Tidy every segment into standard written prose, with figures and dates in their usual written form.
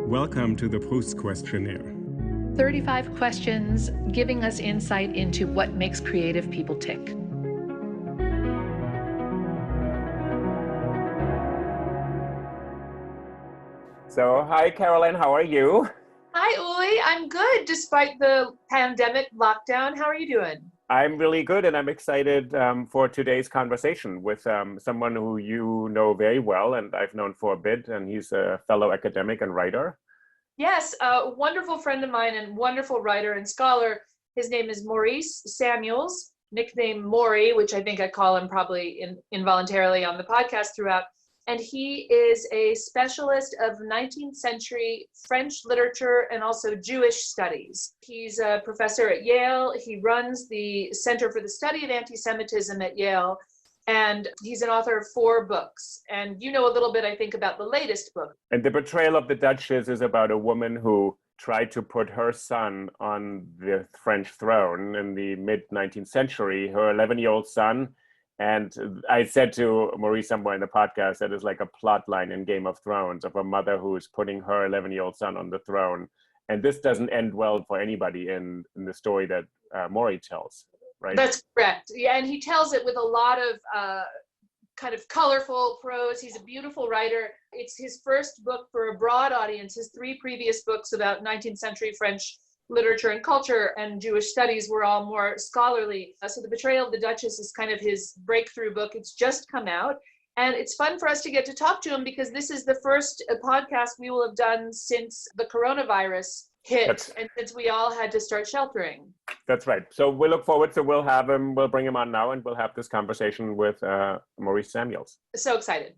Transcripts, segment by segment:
Welcome to the PROUST questionnaire. 35 questions giving us insight into what makes creative people tick. So, hi, Caroline, how are you? Hi, Uli. I'm good despite the pandemic lockdown. How are you doing? I'm really good, and I'm excited for today's conversation with someone who you know very well, and I've known for a bit, and he's a fellow academic and writer. Yes, a wonderful friend of mine and wonderful writer and scholar. His name is Maurice Samuels, nickname Maury, which I think I call him probably involuntarily on the podcast throughout. And he is a specialist of 19th century French literature and also Jewish studies. He's a professor at Yale. He runs the Center for the Study of Antisemitism at Yale. And he's an author of 4 books. And you know a little bit, I think, about the latest book. And The Betrayal of the Duchess is about a woman who tried to put her son on the French throne in the mid-19th century, her 11-year-old son. And I said to Maurice somewhere in the podcast that it's like a plot line in Game of Thrones of a mother who is putting her 11-year-old son on the throne. And this doesn't end well for anybody in the story that Maury tells, right? That's correct. Yeah, and he tells it with a lot of kind of colorful prose. He's a beautiful writer. It's his first book for a broad audience. His 3 previous books about 19th century French literature and culture and Jewish studies were all more scholarly. So The Betrayal of the Duchess is kind of his breakthrough book. It's just come out. And it's fun for us to get to talk to him because this is the first podcast we will have done since the coronavirus hit and since we all had to start sheltering. That's right. So we look forward to, we'll bring him on now and we'll have this conversation with Maurice Samuels. So excited.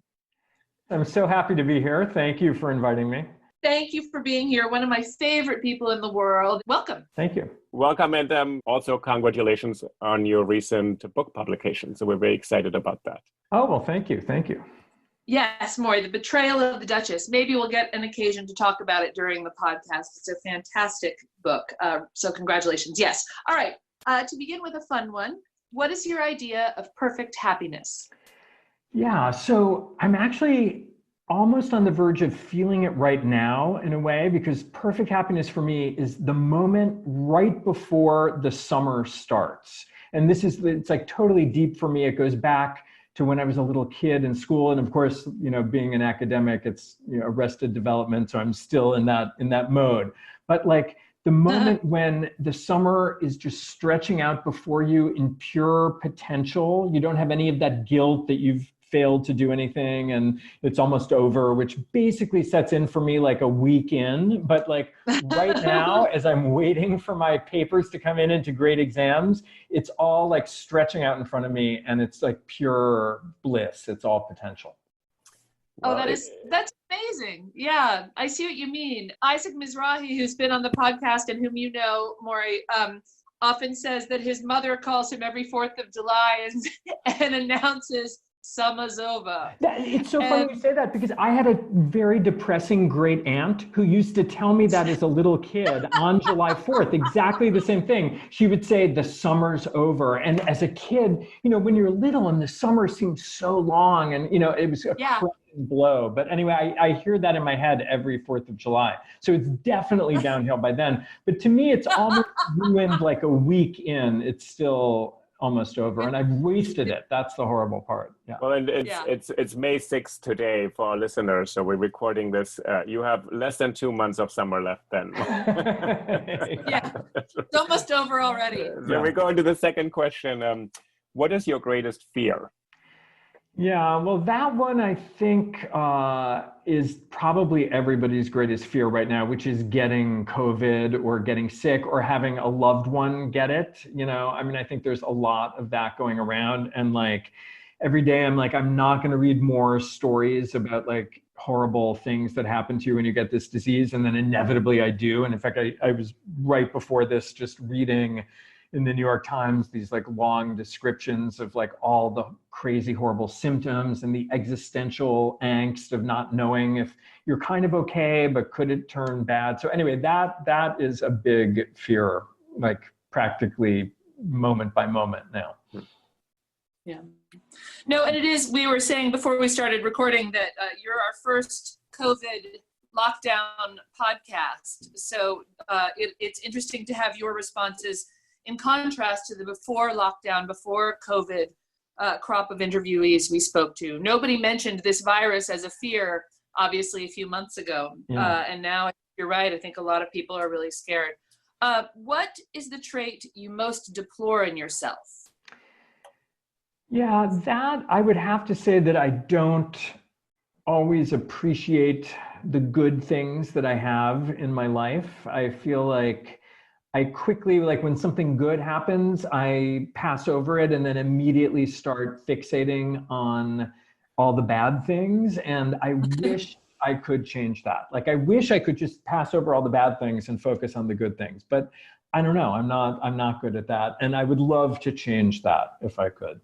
I'm so happy to be here. Thank you for inviting me. Thank you for being here. One of my favorite people in the world. Welcome. Thank you. Welcome, and also congratulations on your recent book publication. So we're very excited about that. Oh, well, thank you. Thank you. Yes, Maury, The Betrayal of the Duchess. Maybe we'll get an occasion to talk about it during the podcast. It's a fantastic book. So congratulations. Yes. All right. To begin with a fun one, what is your idea of perfect happiness? Yeah, so I'm actually almost on the verge of feeling it right now in a way, because perfect happiness for me is the moment right before the summer starts. And it's like totally deep for me. It goes back to when I was a little kid in school. And of course, being an academic, it's arrested development. So I'm still in that mode. But like the moment when the summer is just stretching out before you in pure potential, you don't have any of that guilt that you've failed to do anything and it's almost over, which basically sets in for me like a week in. But like right now, as I'm waiting for my papers to come in into great exams, it's all like stretching out in front of me and it's like pure bliss. It's all potential. Oh, that's amazing. Yeah, I see what you mean. Isaac Mizrahi, who's been on the podcast and whom you know, Maury, often says that his mother calls him every 4th of July and announces summer's over. It's so funny you say that because I had a very depressing great aunt who used to tell me that as a little kid on July 4th, exactly the same thing. She would say the summer's over. And as a kid, when you're little and the summer seems so long and, it was a crushing blow. But anyway, I hear that in my head every 4th of July. So it's definitely downhill by then. But to me, it's almost ruined like a week in. It's still almost over and I've wasted it. That's the horrible part. Yeah. Well, and it's May 6th today for our listeners. So we're recording this. You have less than 2 months of summer left then. Yeah, it's almost over already. So we go into the second question. What is your greatest fear? Yeah, well, that one I think is probably everybody's greatest fear right now, which is getting COVID or getting sick or having a loved one get it. I think there's a lot of that going around. And like every day I'm like, I'm not going to read more stories about like horrible things that happen to you when you get this disease. And then inevitably I do. And in fact, I was right before this just reading in the New York Times, these like long descriptions of like all the crazy, horrible symptoms and the existential angst of not knowing if you're kind of okay, but could it turn bad? So anyway, that is a big fear, like practically moment by moment now. Yeah. No, and it is, we were saying before we started recording that you're our first COVID lockdown podcast. So it's interesting to have your responses in contrast to the before lockdown, before COVID crop of interviewees we spoke to. Nobody mentioned this virus as a fear, obviously, a few months ago. And now, you're right, I think a lot of people are really scared. What is the trait you most deplore in yourself? Yeah, that I would have to say that I don't always appreciate the good things that I have in my life. I feel like I quickly, like when something good happens, I pass over it and then immediately start fixating on all the bad things. And I wish I could change that. Like, I wish I could just pass over all the bad things and focus on the good things. But I don't know, I'm not good at that. And I would love to change that if I could.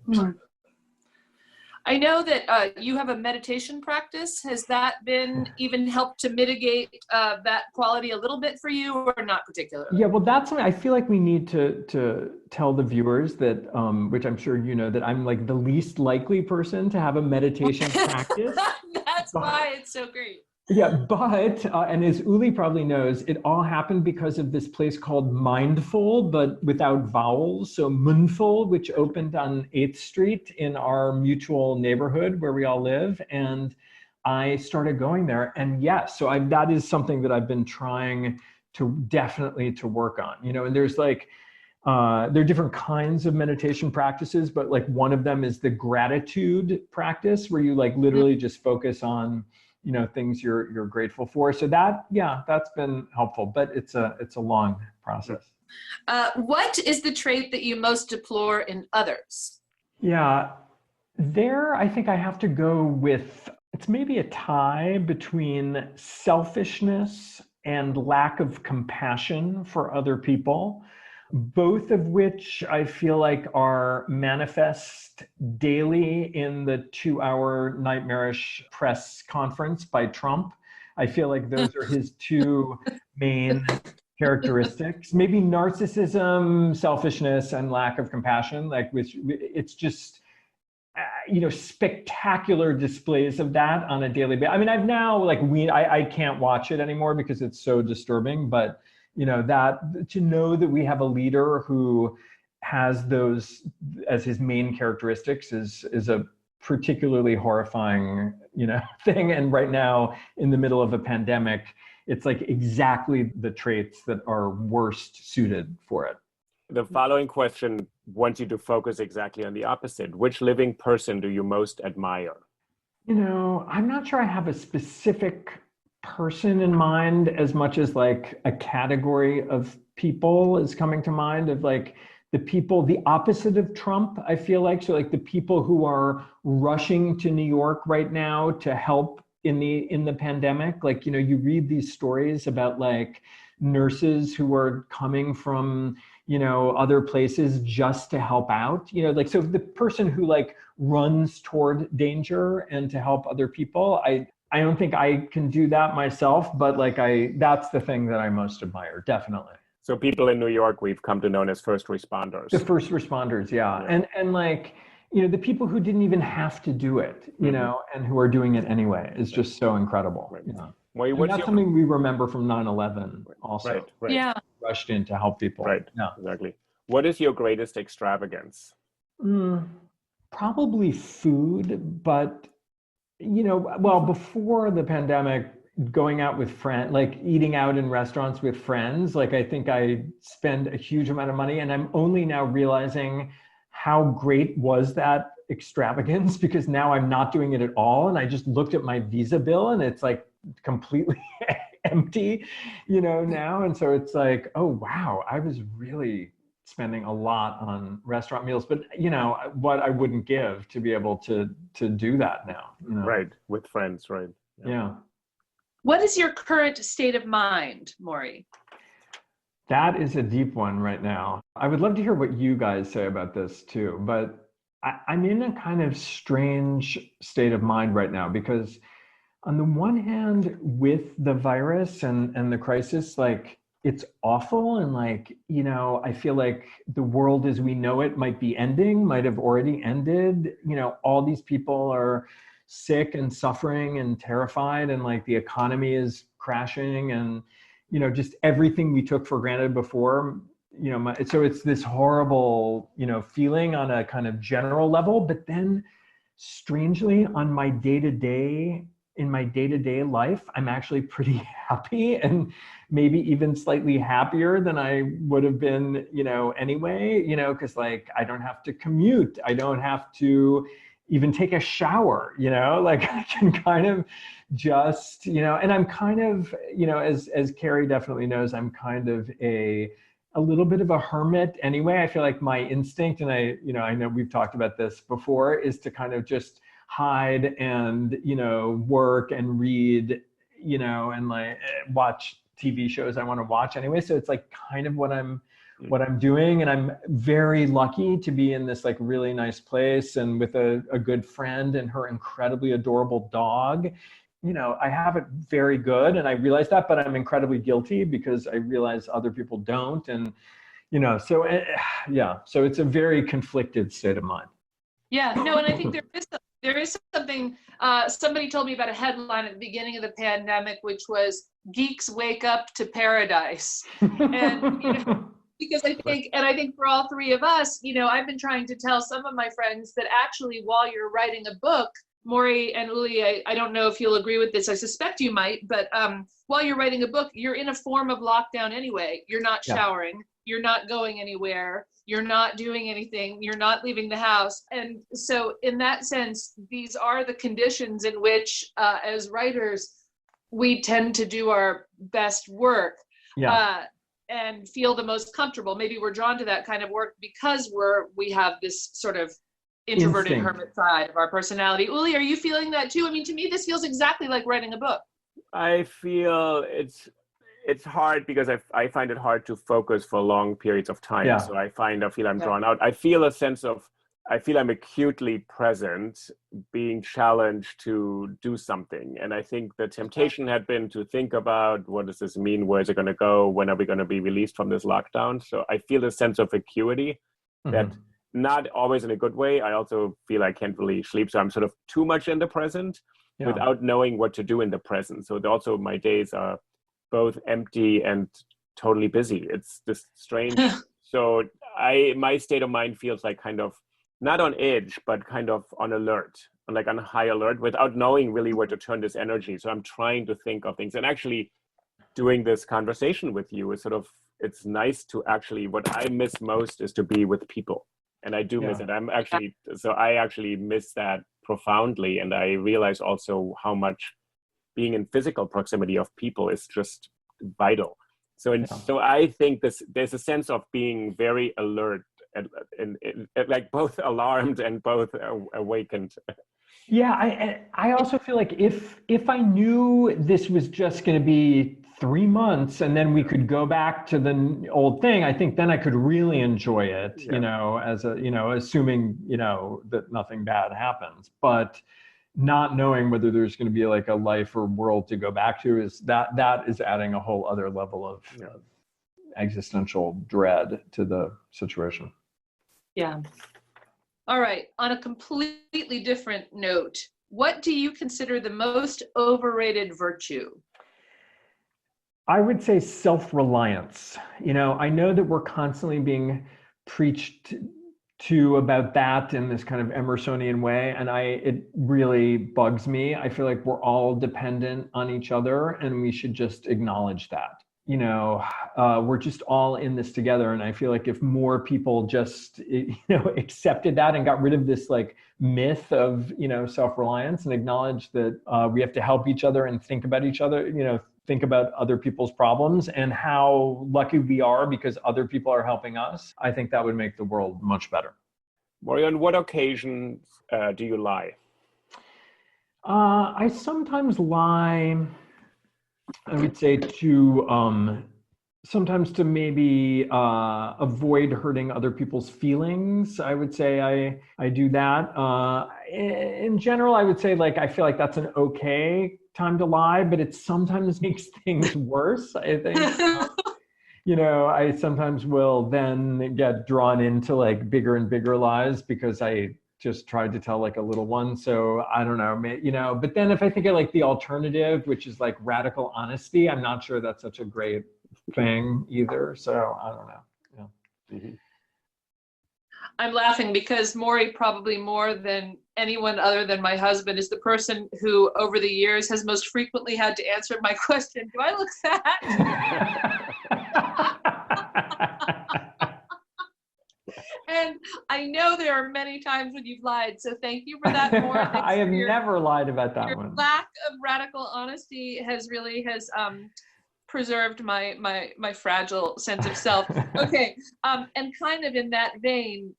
I know that you have a meditation practice. Has that been even helped to mitigate that quality a little bit for you, or not particularly? Yeah, well, that's something I feel like we need to tell the viewers that, which I'm sure you know, that I'm like the least likely person to have a meditation practice. That's why it's so great. Yeah, but, and as Uli probably knows, it all happened because of this place called Mindful, but without vowels. So Mindful, which opened on 8th Street in our mutual neighborhood where we all live. And I started going there. And yes, so that is something that I've been trying to definitely to work on, you know, and there's like, there are different kinds of meditation practices, but like one of them is the gratitude practice where you like literally just focus on, you know, things you're grateful for. So that, yeah, that's been helpful, but it's a long process. What is the trait that you most deplore in others? Yeah, there I think I have to go with, it's maybe a tie between selfishness and lack of compassion for other people, both of which I feel like are manifest daily in the 2-hour nightmarish press conference by Trump. I feel like those are his two main characteristics. Maybe narcissism, selfishness, and lack of compassion, like which it's just, you know, spectacular displays of that on a daily basis. I mean, I've now like I can't watch it anymore because it's so disturbing, but you know, that to know that we have a leader who has those as his main characteristics is a particularly horrifying, you know, thing. And right now in the middle of a pandemic, it's like exactly the traits that are worst suited for it. The following question wants you to focus exactly on the opposite. Which living person do you most admire? You know, I'm not sure I have a specific person in mind as much as like a category of people is coming to mind, of like the people, the opposite of Trump, I feel like. So like the people who are rushing to New York right now to help in the pandemic. Like, you know, you read these stories about like nurses who are coming from, you know, other places just to help out, you know, like, so the person who like runs toward danger and to help other people, I don't think I can do that myself, but like that's the thing that I most admire, definitely. So people in New York, we've come to know as first responders. The first responders, yeah. And like, you know, the people who didn't even have to do it, you know, and who are doing it anyway is just so incredible. Right. You know? Well, that's something we remember from 9/11 also. Right. Yeah. Rushed in to help people. Right, yeah. Exactly. What is your greatest extravagance? Probably food, but you know, well, before the pandemic, going out with friends, like eating out in restaurants with friends, like I think I spend a huge amount of money, and I'm only now realizing how great was that extravagance, because now I'm not doing it at all. And I just looked at my Visa bill and it's like completely empty, you know, now. And so it's like, oh, wow, I was really spending a lot on restaurant meals, but you know, what I wouldn't give to be able to do that now. You know? Right, with friends, right. Yeah. What is your current state of mind, Maury? That is a deep one right now. I would love to hear what you guys say about this too, but I'm in a kind of strange state of mind right now, because on the one hand, with the virus and the crisis, like, it's awful. And like, you know, I feel like the world as we know it might be ending, might have already ended. You know, all these people are sick and suffering and terrified, and like the economy is crashing, and, you know, just everything we took for granted before, you know, so it's this horrible, you know, feeling on a kind of general level. But then strangely on my day-to-day, in my day-to-day life, I'm actually pretty happy, and maybe even slightly happier than I would have been, you know, anyway, you know, because like I don't have to commute. I don't have to even take a shower, you know, like I can kind of just, you know, and I'm kind of, you know, as Carrie definitely knows, I'm kind of a little bit of a hermit anyway. I feel like my instinct, and I know we've talked about this before, is to kind of just hide and, you know, work and read, you know, and like watch TV shows I want to watch anyway. So it's like kind of what I'm doing. And I'm very lucky to be in this like really nice place and with a good friend and her incredibly adorable dog. You know, I have it very good, and I realize that, but I'm incredibly guilty because I realize other people don't. And, you know, so yeah, so it's a very conflicted state of mind. Yeah, no, and I think there is something, somebody told me about a headline at the beginning of the pandemic, which was "Geeks Wake Up to Paradise." And, you know, because I think for all three of us, you know, I've been trying to tell some of my friends that actually while you're writing a book, Maury and Uli, I don't know if you'll agree with this, I suspect you might, but while you're writing a book, you're in a form of lockdown anyway. You're not showering, you're not going anywhere, you're not doing anything, you're not leaving the house. And so in that sense, these are the conditions in which, as writers, we tend to do our best work and feel the most comfortable. Maybe we're drawn to that kind of work because we have this sort of introverted hermit side of our personality. Uli, are you feeling that too? I mean, to me, this feels exactly like writing a book. I feel it's hard because I find it hard to focus for long periods of time. Yeah. So I feel I'm drawn out. I feel I'm acutely present, being challenged to do something. And I think the temptation had been to think about, what does this mean? Where is it going to go? When are we going to be released from this lockdown? So I feel a sense of acuity that, not always in a good way. I also feel I can't really sleep. So I'm sort of too much in the present without knowing what to do in the present. So also my days are both empty and totally busy. It's this strange. So my state of mind feels like kind of not on edge, but kind of on alert, like on high alert without knowing really where to turn this energy. So I'm trying to think of things, and actually doing this conversation with you is it's nice to actually, what I miss most is to be with people. And I do miss it. I actually miss that profoundly. And I realize also how much being in physical proximity of people is just vital. So I think there's a sense of being very alert and like both alarmed and both awakened. Yeah, I also feel like if I knew this was just going to be 3 months and then we could go back to the old thing, I think then I could really enjoy it, you know, assuming, you know, that nothing bad happens. But not knowing whether there's going to be like a life or world to go back to that is adding a whole other level of existential dread to the situation. Yeah. All right. On a completely different note, what do you consider the most overrated virtue? I would say self-reliance. You know, I know that we're constantly being preached to about that in this kind of Emersonian way, and it really bugs me. I feel like we're all dependent on each other, and we should just acknowledge that. You know, we're just all in this together, and I feel like if more people just, you know, accepted that and got rid of this like myth of, you know, self-reliance and acknowledge that we have to help each other and think about each other, you know, think about other people's problems and how lucky we are because other people are helping us, I think that would make the world much better. Maury, on what occasions do you lie? I sometimes lie, I would say, to sometimes to maybe avoid hurting other people's feelings. I would say I do that. In general, I would say like I feel like that's an okay time to lie, but it sometimes makes things worse, I think. You know, I sometimes will then get drawn into like bigger and bigger lies because I just tried to tell like a little one. So I don't know, but then if I think of like the alternative, which is like radical honesty, I'm not sure that's such a great thing either. So I don't know. Yeah. Mm-hmm. I'm laughing because Maury, probably more than anyone other than my husband, is the person who over the years has most frequently had to answer my question, do I look fat? And I know there are many times when you've lied, so thank you for that, Maury. I have never lied about that your one. lack of radical honesty has preserved my fragile sense of self. Okay, and kind of in that vein,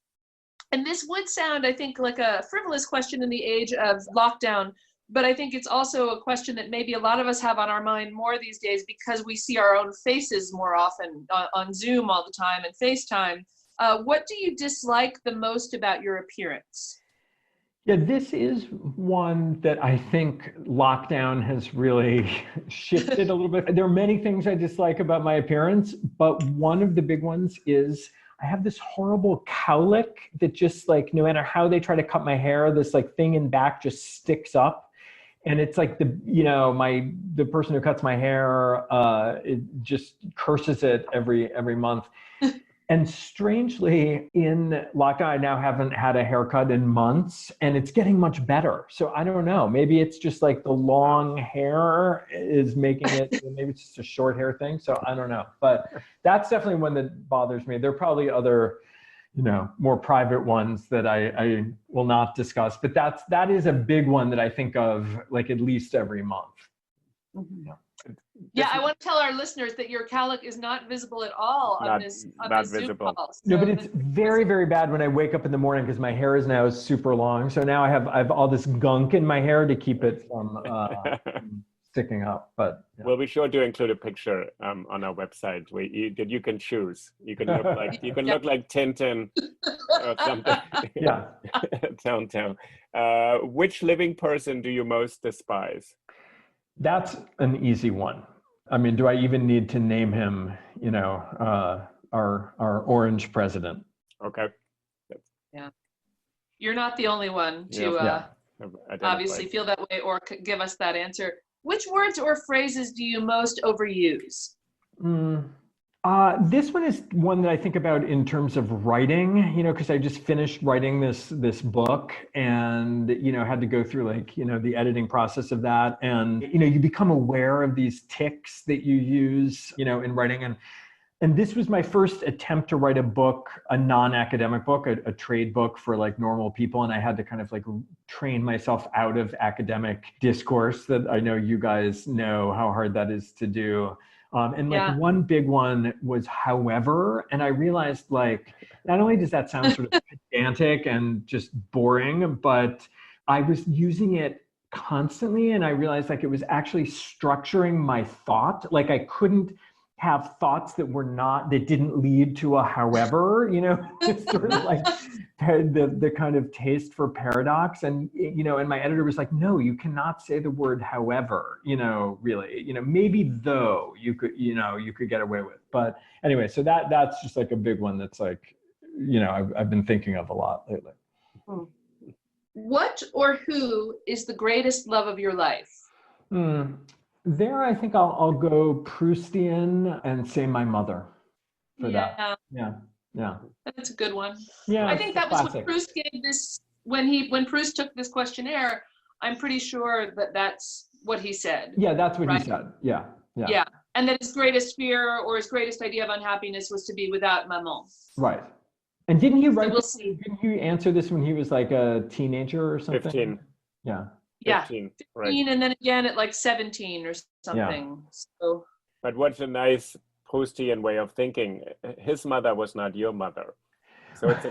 and this would sound, I think, like a frivolous question in the age of lockdown, but I think it's also a question that maybe a lot of us have on our mind more these days because we see our own faces more often on Zoom all the time and FaceTime. What do you dislike the most about your appearance? Yeah, this is one that I think lockdown has really shifted a little bit. There are many things I dislike about my appearance, but one of the big ones is I have this horrible cowlick that just like, no matter how they try to cut my hair, this like thing in back just sticks up. And it's like the person who cuts my hair, it just curses it every month. And strangely, in lockdown, I now haven't had a haircut in months, and it's getting much better. So I don't know. Maybe it's just like the long hair is making it. Maybe it's just a short hair thing. So I don't know. But that's definitely one that bothers me. There are probably other, more private ones that I will not discuss. But that is a big one that I think of like at least every month. Mm-hmm. Yeah, I want to tell our listeners that your cowlick is not visible at all on this Zoom call. So no, but it's very, very bad when I wake up in the morning because my hair is now super long. So now I have all this gunk in my hair to keep it from sticking up. But yeah. We'll be sure to include a picture on our website that you can choose. You can look like look like Tintin or something. Yeah. Downtown. Which living person do you most despise? That's an easy one. I mean, do I even need to name him, our orange president? Okay. Yeah. You're not the only one to obviously feel that way or give us that answer. Which words or phrases do you most overuse? This one is one that I think about in terms of writing, because I just finished writing this book and, had to go through the editing process of that. And, you become aware of these tics that you use, in writing. And this was my first attempt to write a book, a non-academic book, a trade book for like normal people. And I had to kind of like train myself out of academic discourse that I know you guys know how hard that is to do. One big one was however, and I realized like, not only does that sound sort of pedantic and just boring, but I was using it constantly. And I realized like it was actually structuring my thought. Like I couldn't have thoughts that didn't lead to a however, it's sort of like the kind of taste for paradox. And, and my editor was like, no, you cannot say the word however, really, maybe though you could get away with. But anyway, so that's just like a big one that's like, I've been thinking of a lot lately. What or who is the greatest love of your life? There, I think I'll go Proustian and say my mother for that. Yeah. That's a good one. Yeah, I think that was classic. what Proust gave this, when Proust took this questionnaire, I'm pretty sure that's what he said. Yeah, that's what right? he said. Yeah. And that his greatest fear or his greatest idea of unhappiness was to be without maman. Right. And didn't he write? So we'll see. Didn't you answer this when he was like a teenager or something? 15. Yeah. 15, right. And then again at like 17 or something. Yeah. So. But what's a nice Proustian way of thinking? His mother was not your mother, so it's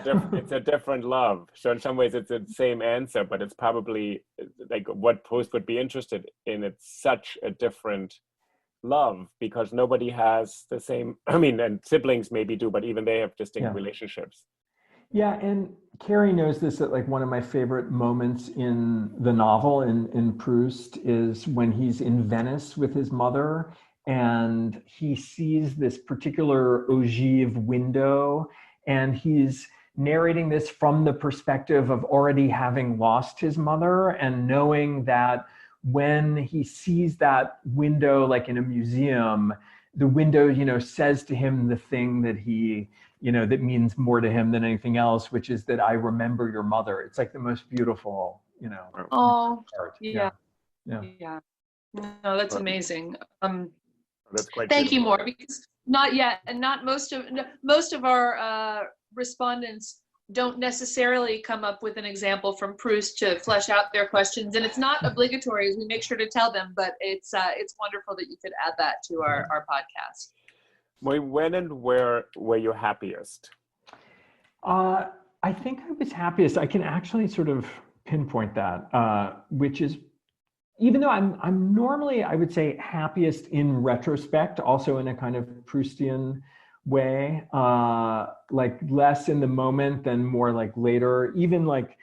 a different love. So in some ways it's the same answer, but it's probably like what Proust would be interested in. It's such a different love because nobody has the same. I mean, and siblings maybe do, but even they have distinct relationships. Yeah, and Carrie knows this, that like one of my favorite moments in the novel in Proust is when he's in Venice with his mother and he sees this particular ogive window and he's narrating this from the perspective of already having lost his mother and knowing that when he sees that window, like in a museum, the window, says to him the thing that he, that means more to him than anything else, which is that I remember your mother. It's like the most beautiful, Oh, art. yeah. Yeah. No, that's amazing. That's quite Thank you, beautiful. Maur, because not yet, and not most of our respondents don't necessarily come up with an example from Proust to flesh out their questions, and it's not obligatory, as we make sure to tell them, but it's wonderful that you could add that to our podcast. When and where were you happiest? I think I was happiest. I can actually sort of pinpoint that, which is, even though I'm normally, I would say, happiest in retrospect, also in a kind of Proustian way, like less in the moment than more like later. Even like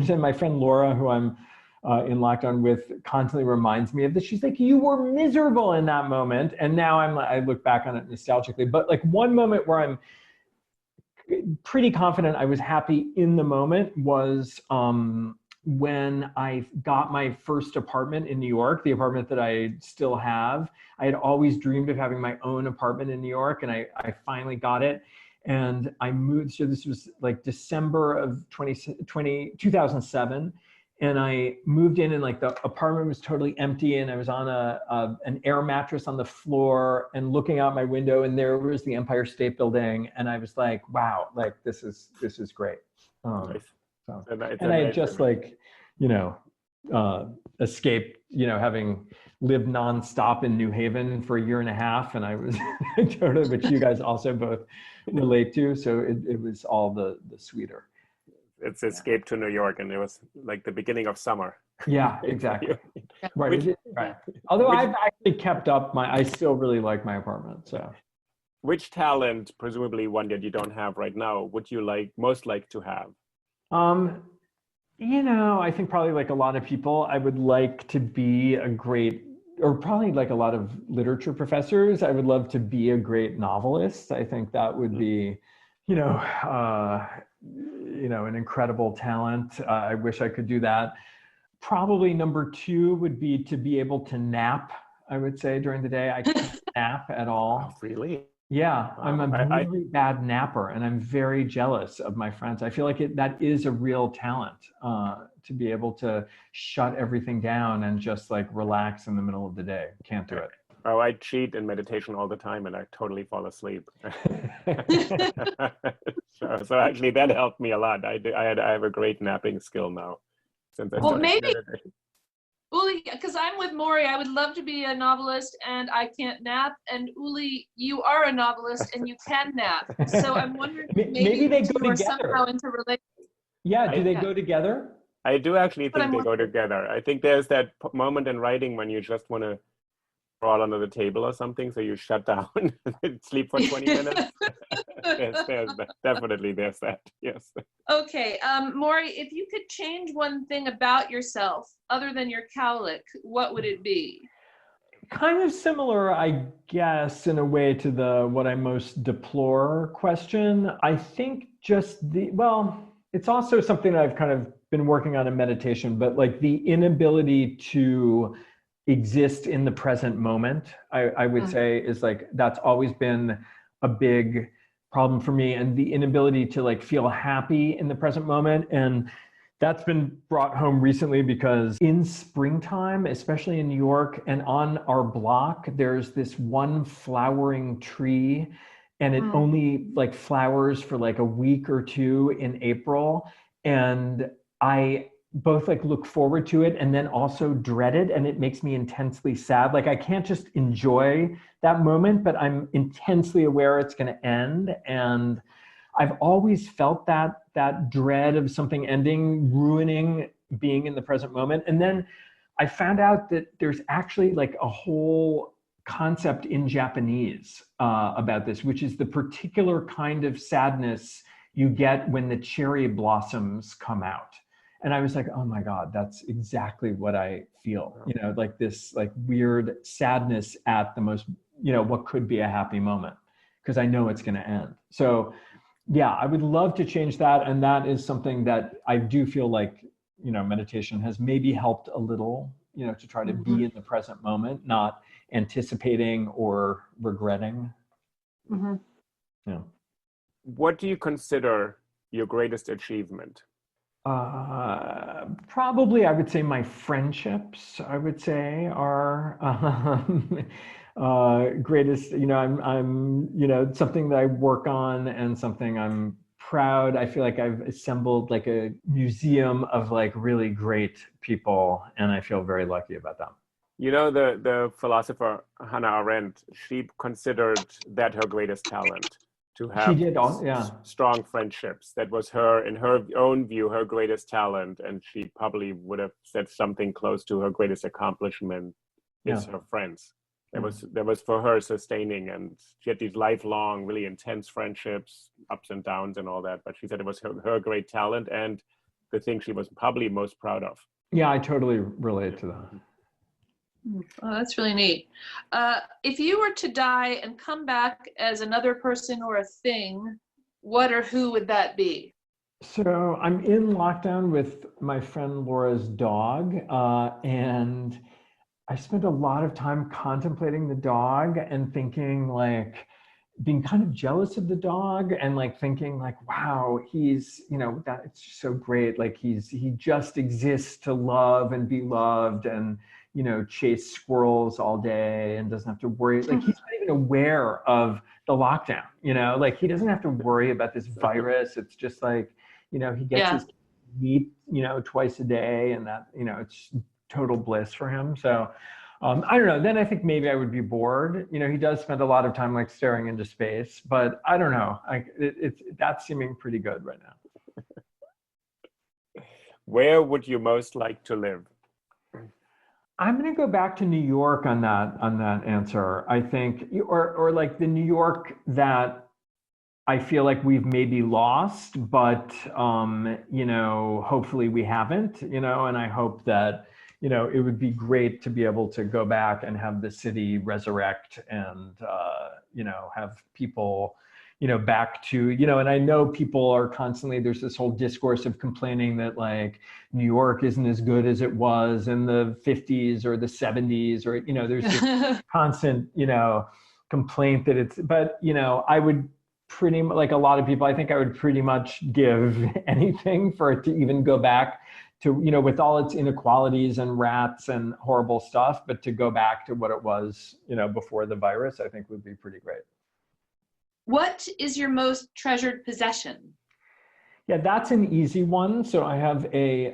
my friend Laura, who I'm in lockdown with, constantly reminds me of this. She's like, you were miserable in that moment. And now I look back on it nostalgically. But like one moment where I'm pretty confident I was happy in the moment was when I got my first apartment in New York, the apartment that I still have. I had always dreamed of having my own apartment in New York, and I finally got it. And I moved, so this was like December of 2007. And I moved in and like the apartment was totally empty, and I was on an air mattress on the floor and looking out my window, and there was the Empire State Building. And I was like, wow, like this is great. Nice. So, It's and I had amazing. just like, escaped, having lived nonstop in New Haven for a year and a half. And I was totally, which you guys also both relate to. So it was all the sweeter. It's escape to New York, and it was like the beginning of summer. Yeah, exactly. Right. Right. Although which- I've actually kept up I still really like my apartment. So Which talent, presumably one that you don't have right now, would you most like to have? I think probably like a lot of people, I would like to be a great, or probably like a lot of literature professors, I would love to be a great novelist. I think that would be, an incredible talent. I wish I could do that. Probably number 2 would be to be able to nap, I would say, during the day. I can't nap at all. Oh, really? Yeah, I'm a really bad napper, and I'm very jealous of my friends. I feel like that is a real talent, to be able to shut everything down and just like relax in the middle of the day. Can't do it. Oh, I cheat in meditation all the time, and I totally fall asleep. So actually, that helped me a lot. I have a great napping skill now. Since I Well, started maybe meditating. Uli, because I'm with Maury, I would love to be a novelist, and I can't nap. And Uli, you are a novelist and you can nap. So I'm wondering if Maybe they go are together. somehow interrelated. Yeah, do they go together? I do actually But think they go together. I think there's that moment in writing when you just want to crawl under the table or something, so you shut down and sleep for 20 minutes. Definitely there's that, yes. Okay, Maury, if you could change one thing about yourself other than your cowlick, what would it be? Kind of similar, I guess, in a way to the what I most deplore question. I think just it's also something I've kind of been working on in meditation, but like the inability to exist in the present moment, I would say is like, that's always been a big problem for me, and the inability to like feel happy in the present moment. And that's been brought home recently because in springtime, especially in New York and on our block, there's this one flowering tree, and it only like flowers for like a week or 2 in April. And I both like look forward to it and then also dread it, and it makes me intensely sad. Like I can't just enjoy that moment, but I'm intensely aware it's going to end. And I've always felt that dread of something ending, ruining being in the present moment. And then I found out that there's actually like a whole concept in Japanese about this, which is the particular kind of sadness you get when the cherry blossoms come out. And I was like, oh my God, that's exactly what I feel, like this like weird sadness at the most, what could be a happy moment, because I know it's going to end. So Yeah, I would love to change that. And that is something that I do feel like, meditation has maybe helped a little, to try to be in the present moment, not anticipating or regretting. Mm-hmm. Yeah. What do you consider your greatest achievement? Probably, I would say my friendships, I would say, are greatest. I'm something that I work on and something I'm proud. I feel like I've assembled like a museum of like really great people, and I feel very lucky about that. The philosopher Hannah Arendt, she considered that her greatest talent, to She have did, yeah. strong friendships. That was her, in her own view, her greatest talent. And she probably would have said something close to her greatest accomplishment is her friends. That was for her sustaining, and she had these lifelong, really intense friendships, ups and downs and all that. But she said it was her great talent and the thing she was probably most proud of. Yeah, I totally relate to that. Oh, that's really neat. If you were to die and come back as another person or a thing, what or who would that be? So I'm in lockdown with my friend Laura's dog, and I spent a lot of time contemplating the dog and thinking, like, being kind of jealous of the dog, and like thinking like, wow, he's, that it's just so great. Like he just exists to love and be loved, and chase squirrels all day and doesn't have to worry. Like he's not even aware of the lockdown, like he doesn't have to worry about this virus. It's just like, he gets his meat, twice a day, and that, it's total bliss for him. So I don't know. Then I think maybe I would be bored. He does spend a lot of time like staring into space, but I don't know. That's seeming pretty good right now. Where would you most like to live? I'm going to go back to New York on that answer. I think, or like the New York that I feel like we've maybe lost, but hopefully we haven't. And I hope that it would be great to be able to go back and have the city resurrect and have people back to, and I know people are constantly, there's this whole discourse of complaining that like New York isn't as good as it was in the 50s or the 70s, or, there's this constant, complaint that it's, but, I would pretty much, like a lot of people, I think I would pretty much give anything for it to even go back to, with all its inequalities and rats and horrible stuff, but to go back to what it was, before the virus, I think would be pretty great. What is your most treasured possession? Yeah, that's an easy one. So I have a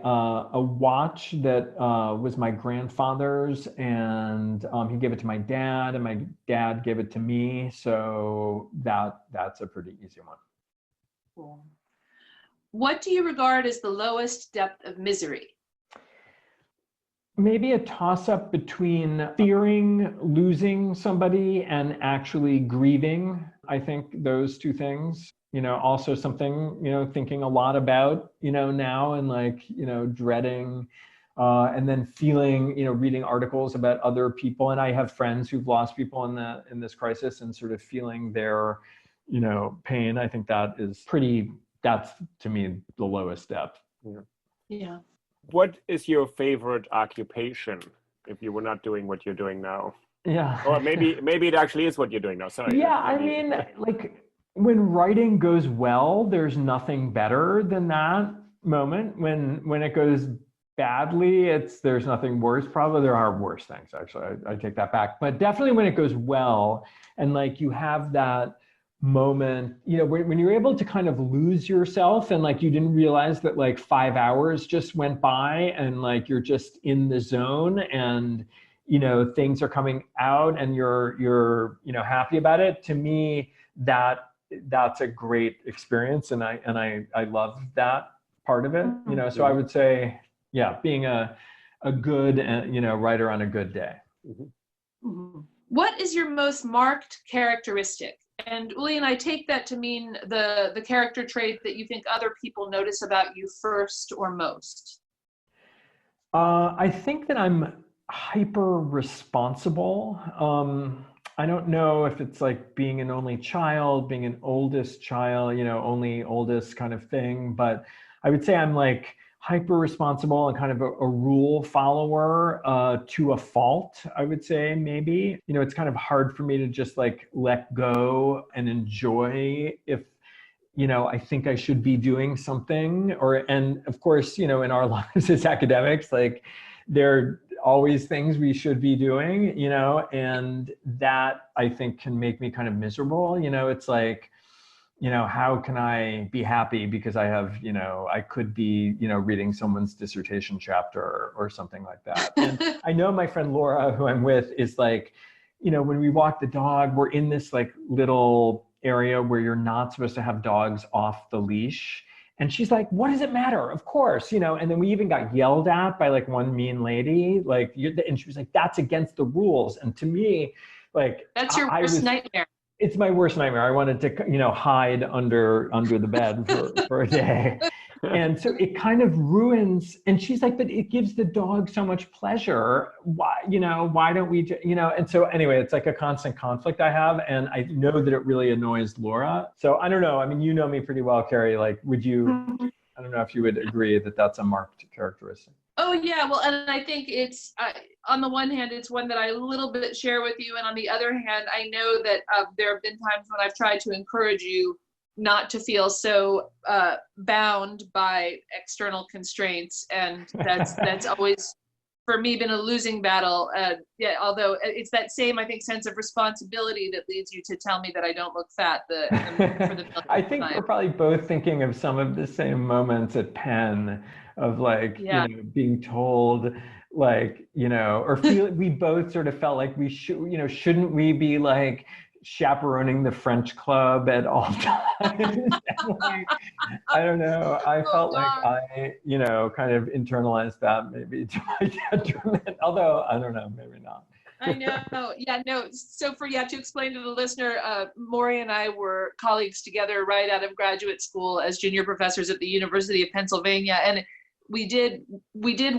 watch that was my grandfather's, and he gave it to my dad, and my dad gave it to me. So that's a pretty easy one. Cool. What do you regard as the lowest depth of misery? Maybe a toss-up between fearing losing somebody and actually grieving. I think those two things, also something, thinking a lot about, now, and like, dreading, and then feeling, reading articles about other people. And I have friends who've lost people in this crisis, and sort of feeling their, pain. I think that's to me the lowest depth. Yeah. What is your favorite occupation if you were not doing what you're doing now? Yeah. Or maybe it actually is what you're doing now. Sorry. Yeah, I mean, like when writing goes well, there's nothing better than that moment. When it goes badly, there's nothing worse. Probably there are worse things, actually. I take that back. But definitely when it goes well, and like you have that moment, when you're able to kind of lose yourself, and like you didn't realize that like 5 hours just went by, and like you're just in the zone, and things are coming out, and you're happy about it. To me, that's a great experience, and I love that part of it. So I would say, yeah, being a good writer on a good day. Mm-hmm. What is your most marked characteristic? And Uli and I take that to mean the character trait that you think other people notice about you first or most. I think that I'm hyper responsible. I don't know if it's like being an only child, being an oldest child, only oldest kind of thing. But I would say I'm like hyper responsible and kind of a rule follower to a fault, I would say, maybe. It's kind of hard for me to just like let go and enjoy if I think I should be doing something. And of course, in our lives as academics, like there are always things we should be doing, and that I think can make me kind of miserable. It's like, how can I be happy because I have, I could be, reading someone's dissertation chapter or something like that. And I know my friend Laura, who I'm with, is like, when we walk the dog, we're in this like little area where you're not supposed to have dogs off the leash. And she's like, what does it matter? Of course, and then we even got yelled at by like one mean lady, like, and she was like, that's against the rules. And to me, like, that's your worst nightmare. It's my worst nightmare. I wanted to, hide under the bed for a day. And so it kind of ruins, and she's like, but it gives the dog so much pleasure. Why, why don't we, and so anyway, it's like a constant conflict I have. And I know that it really annoys Laura. So I don't know. I mean, you know me pretty well, Carrie. Like, would you, I don't know if you would agree that that's a marked characteristic. Oh yeah, well, and I think it's, on the one hand, it's one that I a little bit share with you. And on the other hand, I know that there have been times when I've tried to encourage you not to feel so bound by external constraints. And that's always, for me, been a losing battle. Yeah, although it's that same, I think, sense of responsibility that leads you to tell me that I don't look fat for the I think we're probably both thinking of some of the same moments at Penn of like, being told like, or feel we both sort of felt like we should, shouldn't we be like chaperoning the French club at all times? Like, I don't know. I felt like I, kind of internalized that maybe to my detriment, although I don't know, maybe not. I know. Yeah, no. So to explain to the listener, Maury and I were colleagues together right out of graduate school as junior professors at the University of Pennsylvania. And we did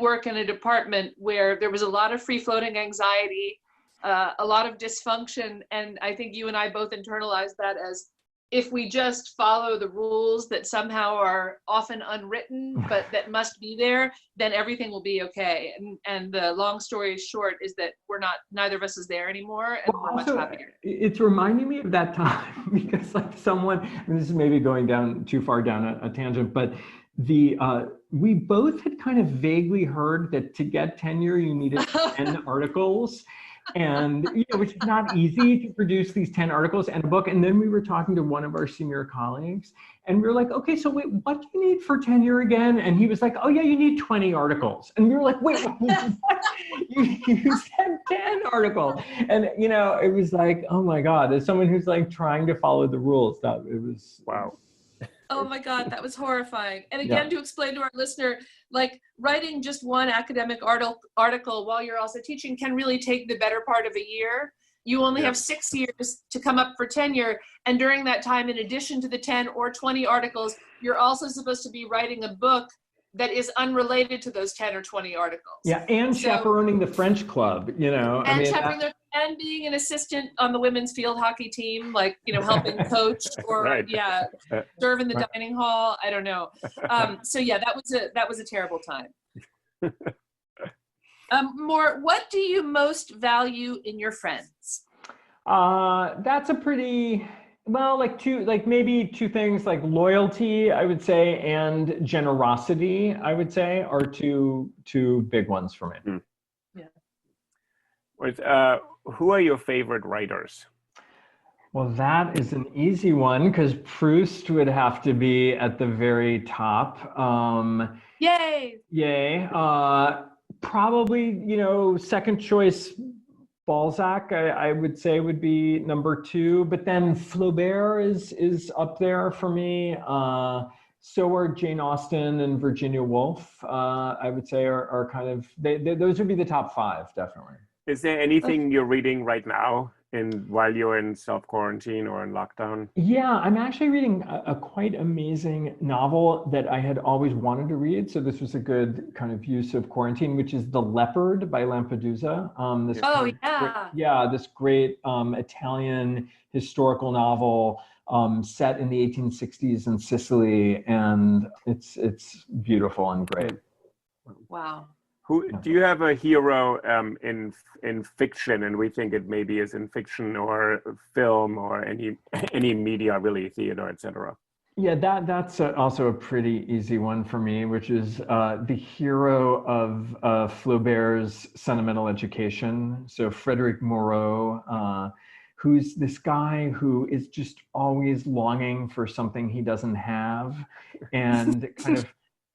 work in a department where there was a lot of free-floating anxiety, a lot of dysfunction. And I think you and I both internalized that as, if we just follow the rules that somehow are often unwritten, but that must be there, then everything will be okay. And the long story short is that neither of us is there anymore, and we're much happier. It's reminding me of that time because like someone, and this is maybe going down too far down a tangent, but we both had kind of vaguely heard that to get tenure, you needed 10 articles. And which is not easy to produce these 10 articles and a book. And then we were talking to one of our senior colleagues and we were like, okay, so wait, what do you need for tenure again? And he was like, oh yeah, you need 20 articles. And we were like, wait, what? You said 10 articles. And it was like, oh my God, as someone who's like trying to follow the rules, that it was, wow. Oh my God, that was horrifying. And again, to explain to our listener, like writing just one academic article while you're also teaching can really take the better part of a year. You only have 6 years to come up for tenure. And during that time, in addition to the 10 or 20 articles, you're also supposed to be writing a book that is unrelated to those 10 or 20 articles. Yeah, and chaperoning the French club, and being an assistant on the women's field hockey team, like, helping coach or serve in the dining hall. I don't know. So yeah, that was a terrible time. What do you most value in your friends? That's a pretty, well, maybe two things, like loyalty, I would say, and generosity, I would say, are two big ones for me. Mm. Who are your favorite writers? Well, that is an easy one because Proust would have to be at the very top. Yay! Probably, second choice Balzac, I would say would be number 2, but then Flaubert is up there for me. So are Jane Austen and Virginia Woolf, I would say are kind of, those would be the top 5, definitely. Is there anything you're reading right now while you're in self-quarantine or in lockdown? Yeah, I'm actually reading a quite amazing novel that I had always wanted to read. So this was a good kind of use of quarantine, which is The Leopard by Lampedusa. This great Italian historical novel set in the 1860s in Sicily, and it's beautiful and great. Wow. Who do you have a hero in fiction, and we think it maybe is in fiction or film or any media, really, theater, etc.? Yeah, that's also a pretty easy one for me, which is the hero of Flaubert's Sentimental Education. So Frédéric Moreau, who's this guy who is just always longing for something he doesn't have, and kind of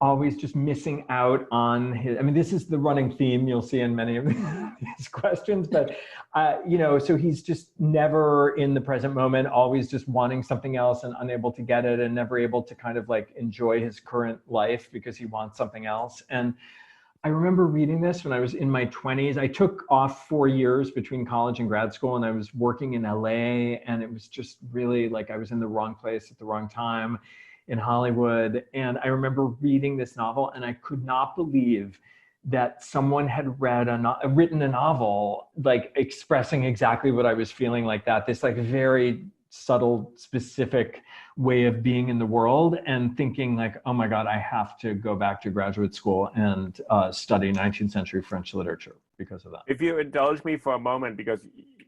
always just missing out on his, I mean, this is the running theme you'll see in many of these questions, but, so he's just never in the present moment, always just wanting something else and unable to get it, and never able to kind of like enjoy his current life because he wants something else. And I remember reading this when I was in my 20s. I took off 4 years between college and grad school, and I was working in LA, and it was just really like I was in the wrong place at the wrong time in Hollywood. And I remember reading this novel, and I could not believe that someone had written a novel like expressing exactly what I was feeling like that. This like very subtle, specific way of being in the world, and thinking like, oh my God, I have to go back to graduate school and study 19th century French literature because of that. If you indulge me for a moment, because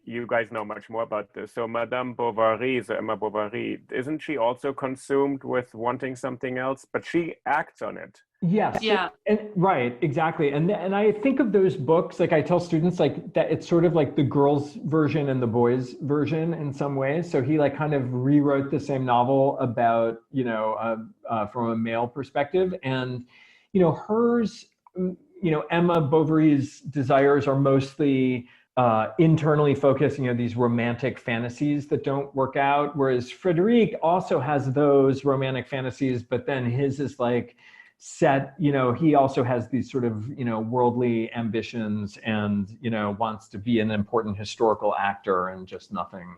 you guys know much more about this. So Madame Bovary, so Emma Bovary, isn't she also consumed with wanting something else? But she acts on it. Yes. Yeah. And right, exactly. And I think of those books, like I tell students like that it's sort of like the girls' version and the boys' version in some ways. So he like kind of rewrote the same novel about, from a male perspective. And, hers, Emma Bovary's desires are mostly internally focused, these romantic fantasies that don't work out. Whereas Frédéric also has those romantic fantasies, but then his is like set, he also has these sort of, worldly ambitions, and, wants to be an important historical actor, and just nothing,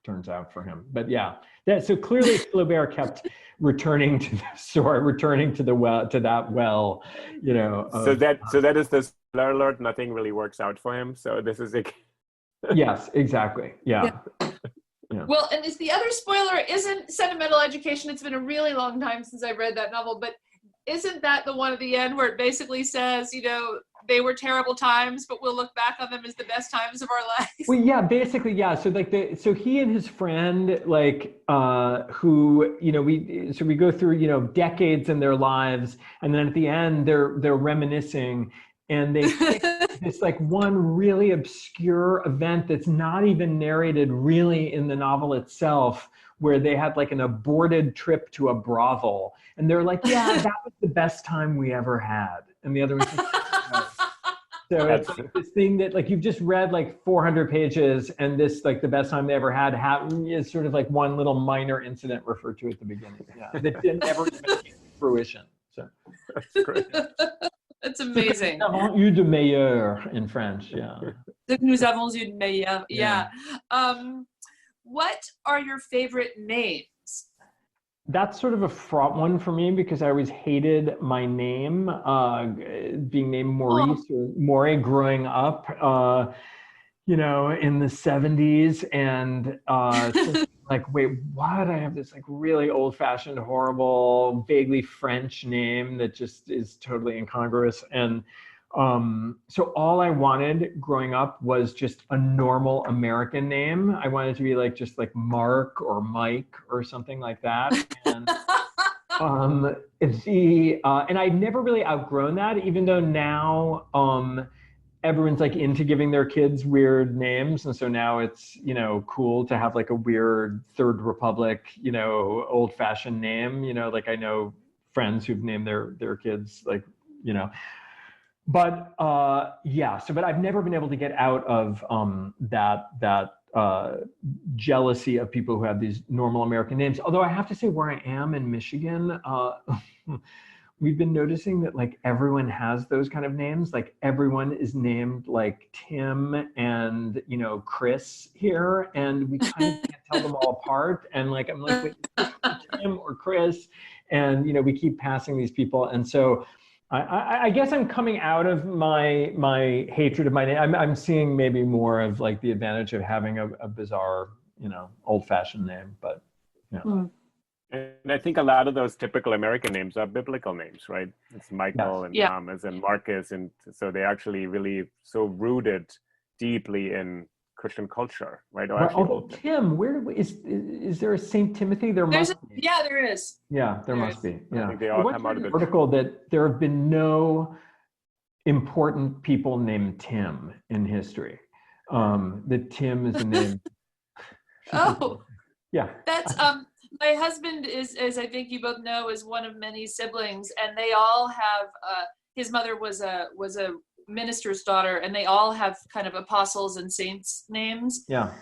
turns out for him. But yeah, so clearly Flaubert kept returning to the well, to that well, So that is the spoiler alert. Nothing really works out for him. So this is it. Yes, exactly. Yeah. Yeah. Well, and it's the other spoiler isn't Sentimental Education. It's been a really long time since I've read that novel, but isn't that the one at the end where it basically says, they were terrible times, but we'll look back on them as the best times of our lives? Well, yeah, basically, yeah. So like so he and his friend, like, who, we go through, decades in their lives, and then at the end they're reminiscing, and they pick this like one really obscure event that's not even narrated really in the novel itself, where they had like an aborted trip to a brothel, and they're like, yeah, that was the best time we ever had. And the other one's like, no. So it's like this thing that like you've just read like 400 pages, and this like the best time they ever had is sort of like one little minor incident referred to at the beginning. Yeah, that didn't ever even came to fruition. So that's great. That's amazing. Nous avons eu de meilleur in French. Yeah. Nous avons eu de meilleur. Yeah. What are your favorite names? That's sort of a fraught one for me, because I always hated my name, being named Maurice or Maury growing up, in the 70s. And like, wait, what? I have this like really old-fashioned, horrible, vaguely French name that just is totally incongruous. And so all I wanted growing up was just a normal American name. I wanted to be like just like Mark or Mike or something like that. And and I've never really outgrown that, even though now everyone's like into giving their kids weird names, and so now it's cool to have like a weird Third Republic old-fashioned name. Like I know friends who've named their kids like But but I've never been able to get out of that jealousy of people who have these normal American names. Although I have to say, where I am in Michigan, we've been noticing that like everyone has those kind of names. Like everyone is named like Tim and, you know, Chris here, and we kind of can't tell them all apart. And like, I'm like, wait, is this Tim or Chris? And, you know, we keep passing these people. And so I guess I'm coming out of my hatred of my name. I'm seeing maybe more of like the advantage of having a bizarre, you know, old-fashioned name, but yeah. And I think a lot of those typical American names are biblical names, right? It's Michael and Thomas and Marcus, and so they're actually really so rooted deeply in Christian culture, right? Although Tim, is there a Saint Timothy? There is. Yeah, there must be. Yeah. I think they all come out of the article that there have been no important people named Tim in history. That Tim is a name. Yeah. That's my husband is, as I think you both know, is one of many siblings, and they all have. His mother was a minister's daughter, and they all have kind of apostles and saints names. Yeah.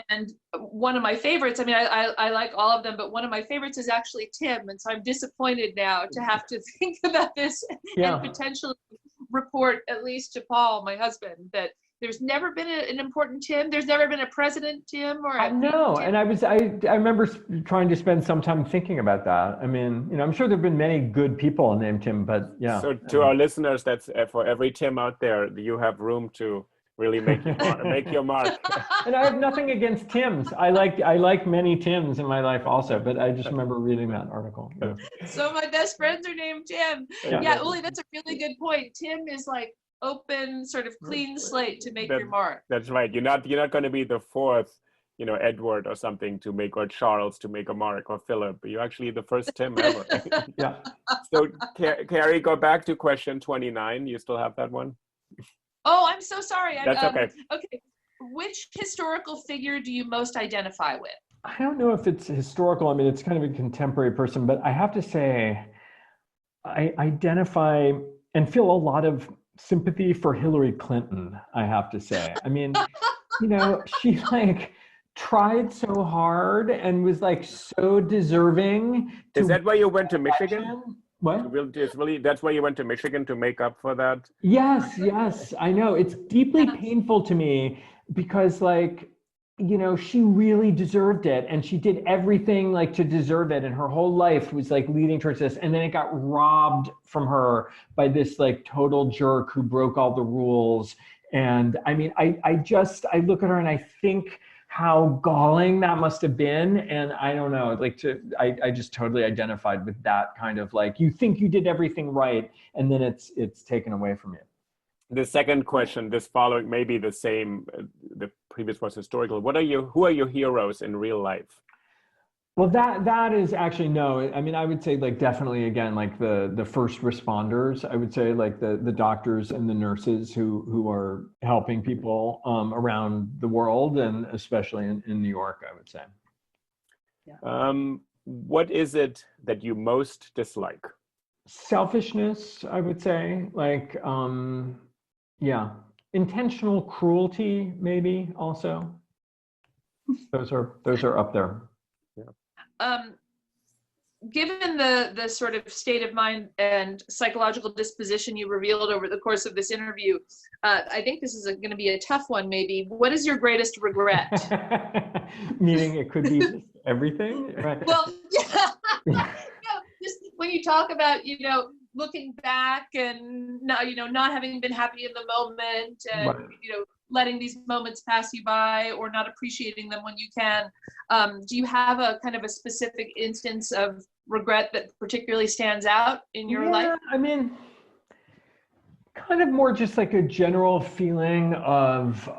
And one of my favorites, I mean, I like all of them, but one of my favorites is actually Tim, and so I'm disappointed now to have to think about this and potentially report, at least to Paul, my husband, that there's never been an important Tim. There's never been a president Tim or a no. Tim. And I remember trying to spend some time thinking about that. I mean, you know, I'm sure there've been many good people named Tim, but yeah. So to our listeners, that's for every Tim out there, you have room to really make your mark. And I have nothing against Tims. I like many Tims in my life also, but I just remember reading that article. Yeah. So my best friends are named Tim. Yeah, Uli, that's a really good point. Tim is like open, sort of clean slate to make your mark. That's right. You're not going to be the fourth, you know, Edward or something to make, or Charles to make a mark, or Philip. You're actually the first Tim ever. Yeah. So Carrie, go back to question 29. You still have that one? Oh, I'm so sorry. That's okay. Okay. Which historical figure do you most identify with? I don't know if it's historical. I mean, it's kind of a contemporary person, but I have to say, I identify and feel a lot of sympathy for Hillary Clinton, I have to say. I mean, you know, she like tried so hard and was like so deserving. Is that why you went to Michigan? What? That's why you went to Michigan, to make up for that? Yes, I know. It's deeply painful to me because like, you know, she really deserved it, and she did everything like to deserve it, and her whole life was like leading towards this, and then it got robbed from her by this like total jerk who broke all the rules. And I mean, I look at her and I think how galling that must have been, and I don't know, like I just totally identified with that kind of like, you think you did everything right, and then it's taken away from you. The second question, this following may be the same, the previous was historical. Who are your heroes in real life? Well, that is actually no. I mean, I would say like definitely again like the first responders. I would say like the doctors and the nurses who are helping people around the world, and especially in New York, I would say. Yeah. What is it that you most dislike? Selfishness, I would say. Like intentional cruelty, maybe also. Those are up there. Given the sort of state of mind and psychological disposition you revealed over the course of this interview, I think this is going to be a tough one, maybe. What is your greatest regret? Meaning it could be everything, right? Well, yeah. Just when you talk about, you know, looking back and not, you know, not having been happy in the moment, and right. You know, letting these moments pass you by or not appreciating them when you can. Do you have a kind of a specific instance of regret that particularly stands out in your life? I mean, kind of more just like a general feeling of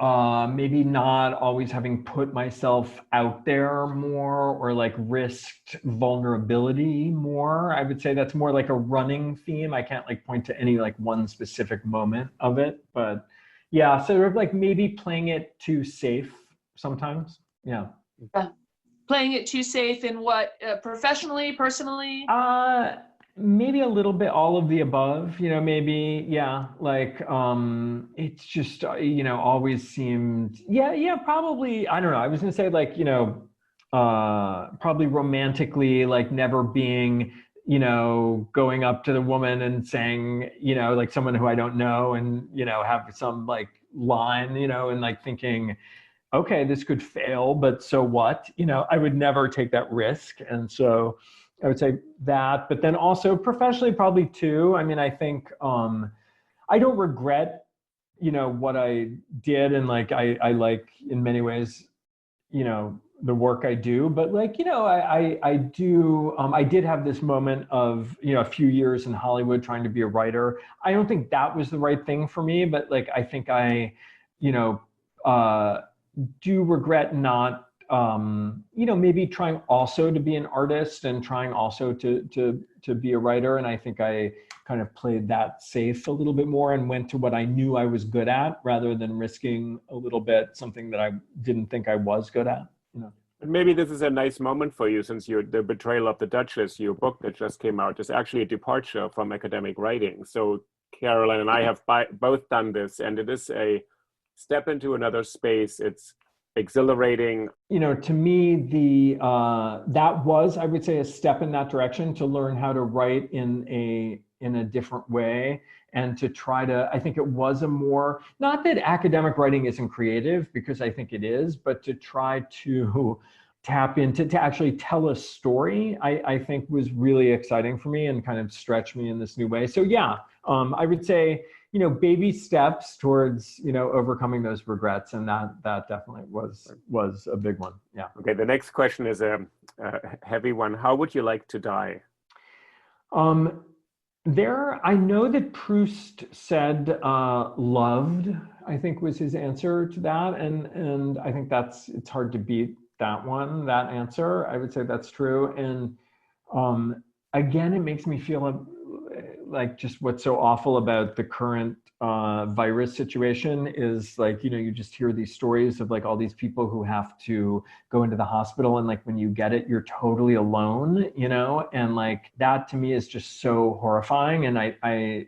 maybe not always having put myself out there more, or like risked vulnerability more. I would say that's more like a running theme. I can't like point to any like one specific moment of it, but yeah, sort of like maybe playing it too safe sometimes. Yeah. Playing it too safe in what? Professionally, personally? Maybe a little bit all of the above, you know, maybe, yeah, like, it's just, you know, always seemed, probably, I don't know. I was gonna say like, you know, probably romantically, like never being going up to the woman and saying, like someone who I don't know, and, have some like line, and like thinking, okay, this could fail, but so what? I would never take that risk. And so I would say that, but then also professionally probably too. I mean, I think I don't regret, what I did. And like, I like in many ways, the work I do, but like, I do, I did have this moment of, a few years in Hollywood trying to be a writer. I don't think that was the right thing for me, but like, I think I, do regret not, maybe trying also to be an artist and trying also to be a writer. And I think I kind of played that safe a little bit more and went to what I knew I was good at rather than risking a little bit something that I didn't think I was good at. Maybe this is a nice moment for you, since the Betrayal of the Duchess, your book that just came out, is actually a departure from academic writing. So Caroline and I have both done this, and it is a step into another space. It's exhilarating. To me, that was, I would say, a step in that direction, to learn how to write in a different way, and to try to, I think it was a more, not that academic writing isn't creative, because I think it is, but to try to tap into, to actually tell a story, I think was really exciting for me and kind of stretched me in this new way. So yeah, I would say, baby steps towards, overcoming those regrets. And that definitely was a big one. Yeah. Okay. The next question is a heavy one. How would you like to die? I know that Proust said loved, I think was his answer to that. And I think it's hard to beat that answer. I would say that's true. And again, it makes me feel like just what's so awful about the current virus situation is like, you just hear these stories of like all these people who have to go into the hospital, and like when you get it, you're totally alone, and like that to me is just so horrifying. And I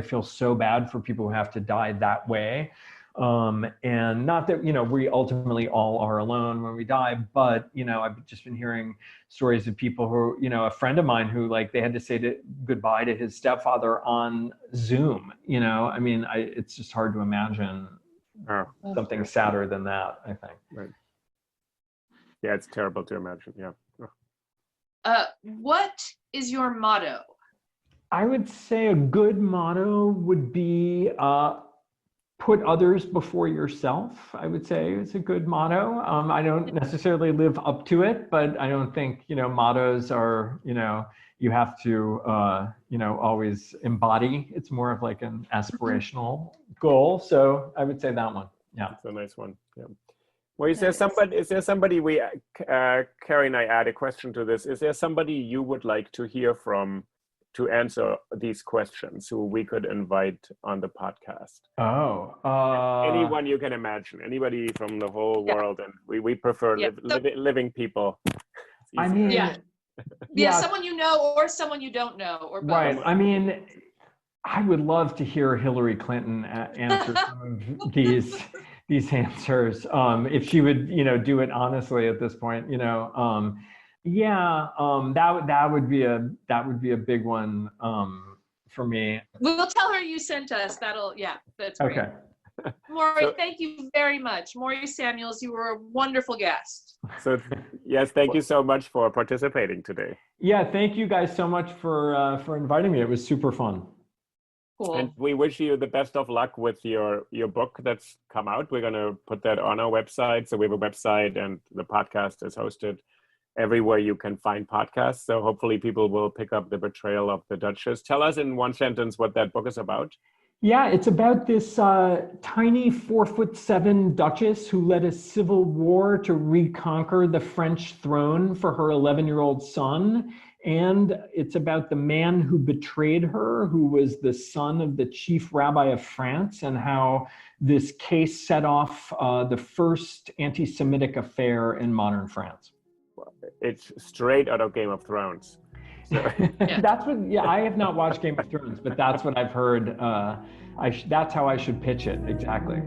feel so bad for people who have to die that way. And not that, we ultimately all are alone when we die, but, I've just been hearing stories of people who, a friend of mine who like, they had to say goodbye to his stepfather on Zoom, I mean, it's just hard to imagine something sadder than that, I think. Right. Yeah, it's terrible to imagine. Yeah. What is your motto? I would say a good motto would be, put others before yourself, I would say is a good motto. I don't necessarily live up to it, but I don't think, mottos are, you have to, always embody. It's more of like an aspirational goal. So I would say that one. Yeah. It's a nice one. Yeah. Well, is there somebody Carrie and I add a question to this. Is there somebody you would like to hear from to answer these questions who we could invite on the podcast? Anyone you can imagine, anybody from the whole world, and we prefer living people. I mean, someone you know or someone you don't know, or both. Right. I mean, I would love to hear Hillary Clinton answer some of these answers. If she would, do it honestly at this point, that would be a big one for me. We'll tell her you sent us. That's great. Okay. Maurice, thank you very much. Maurice Samuels, you were a wonderful guest. So yes, thank you so much for participating today. Yeah, thank you guys so much for inviting me. It was super fun. Cool. And we wish you the best of luck with your book that's come out. We're going to put that on our website. So we have a website, and the podcast is hosted everywhere you can find podcasts. So hopefully people will pick up The Betrayal of the Duchess. Tell us in one sentence what that book is about. Yeah, it's about this tiny 4'7" Duchess who led a civil war to reconquer the French throne for her 11-year-old son. And it's about the man who betrayed her, who was the son of the chief rabbi of France, and how this case set off the first anti-Semitic affair in modern France. It's straight out of Game of Thrones. So. That's what. Yeah, I have not watched Game of Thrones, but that's what I've heard. That's how I should pitch it exactly.